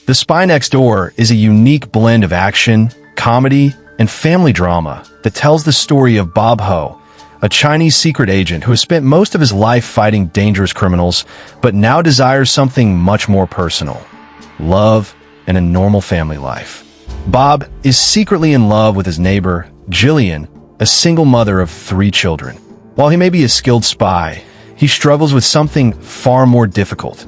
The Spy Next Door is a unique blend of action, comedy, and family drama that tells the story of Bob Ho, a Chinese secret agent who has spent most of his life fighting dangerous criminals, but now desires something much more personal: love and a normal family life. Bob is secretly in love with his neighbor, Jillian, a single mother of 3 children. While he may be a skilled spy, he struggles with something far more difficult: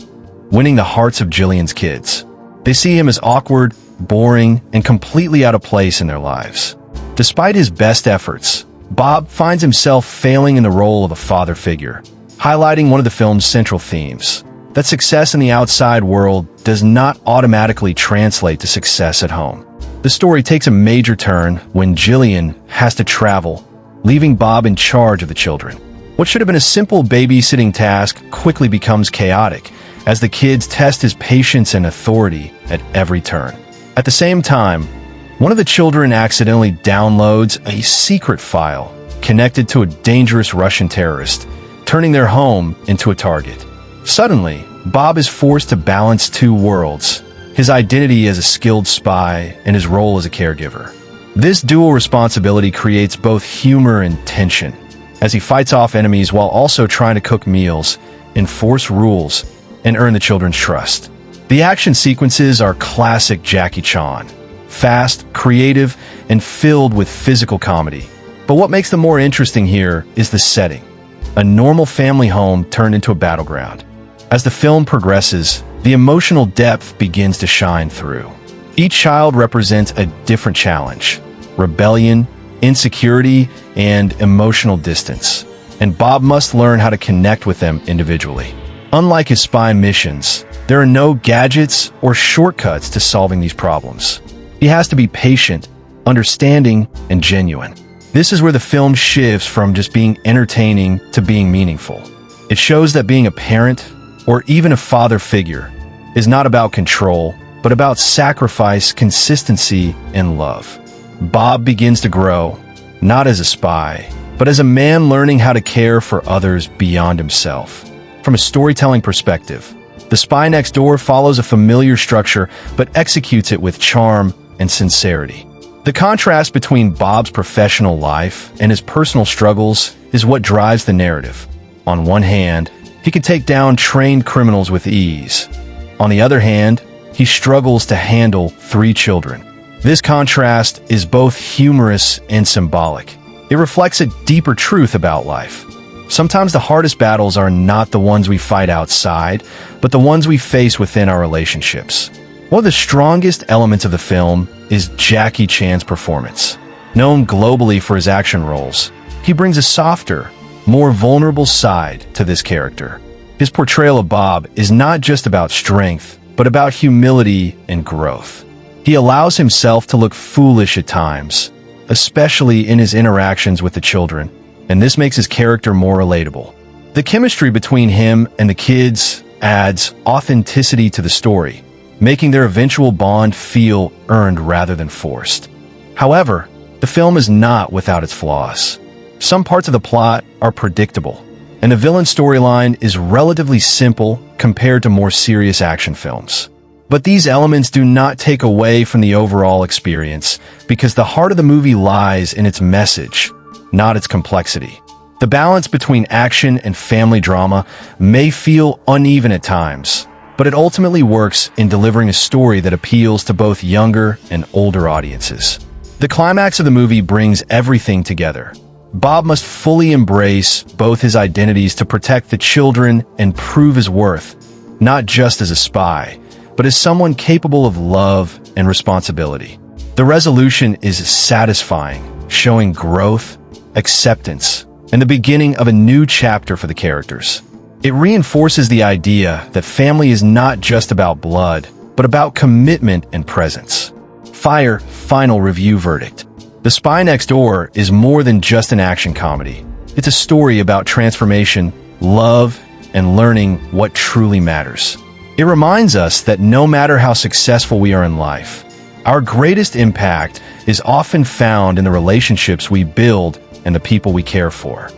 winning the hearts of Jillian's kids. They see him as awkward, boring, and completely out of place in their lives. Despite his best efforts, Bob finds himself failing in the role of a father figure, highlighting one of the film's central themes: that success in the outside world does not automatically translate to success at home. The story takes a major turn when Jillian has to travel, leaving Bob in charge of the children. What should have been a simple babysitting task quickly becomes chaotic as the kids test his patience and authority at every turn. At the same time, one of the children accidentally downloads a secret file connected to a dangerous Russian terrorist, turning their home into a target. Suddenly, Bob is forced to balance 2 worlds: his identity as a skilled spy and his role as a caregiver. This dual responsibility creates both humor and tension, as he fights off enemies while also trying to cook meals, enforce rules, and earn the children's trust. The action sequences are classic Jackie Chan: fast, creative, and filled with physical comedy. But what makes them more interesting here is the setting: a normal family home turned into a battleground. As the film progresses, the emotional depth begins to shine through. Each child represents a different challenge: rebellion, insecurity, and emotional distance. And Bob must learn how to connect with them individually. Unlike his spy missions, there are no gadgets or shortcuts to solving these problems. He has to be patient, understanding, and genuine. This is where the film shifts from just being entertaining to being meaningful. It shows that being a parent, or even a father figure, is not about control, but about sacrifice, consistency, and love. Bob begins to grow, not as a spy, but as a man learning how to care for others beyond himself. From a storytelling perspective, The Spy Next Door follows a familiar structure but executes it with charm and sincerity. The contrast between Bob's professional life and his personal struggles is what drives the narrative. On one hand, he can take down trained criminals with ease. On the other hand, he struggles to handle 3 children. This contrast is both humorous and symbolic. It reflects a deeper truth about life. Sometimes the hardest battles are not the ones we fight outside, but the ones we face within our relationships. One of the strongest elements of the film is Jackie Chan's performance. Known globally for his action roles, he brings a softer, more vulnerable side to this character. His portrayal of Bob is not just about strength, but about humility and growth. He allows himself to look foolish at times, especially in his interactions with the children, and this makes his character more relatable. The chemistry between him and the kids adds authenticity to the story, making their eventual bond feel earned rather than forced. However, the film is not without its flaws. Some parts of the plot are predictable, and the villain storyline is relatively simple compared to more serious action films. But these elements do not take away from the overall experience, because the heart of the movie lies in its message, not its complexity. The balance between action and family drama may feel uneven at times, but it ultimately works in delivering a story that appeals to both younger and older audiences. The climax of the movie brings everything together. Bob must fully embrace both his identities to protect the children and prove his worth, not just as a spy, but as someone capable of love and responsibility. The resolution is satisfying, showing growth, acceptance, and the beginning of a new chapter for the characters. It reinforces the idea that family is not just about blood, but about commitment and presence. Final review verdict. The Spy Next Door is more than just an action comedy. It's a story about transformation, love, and learning what truly matters. It reminds us that no matter how successful we are in life, our greatest impact is often found in the relationships we build and the people we care for.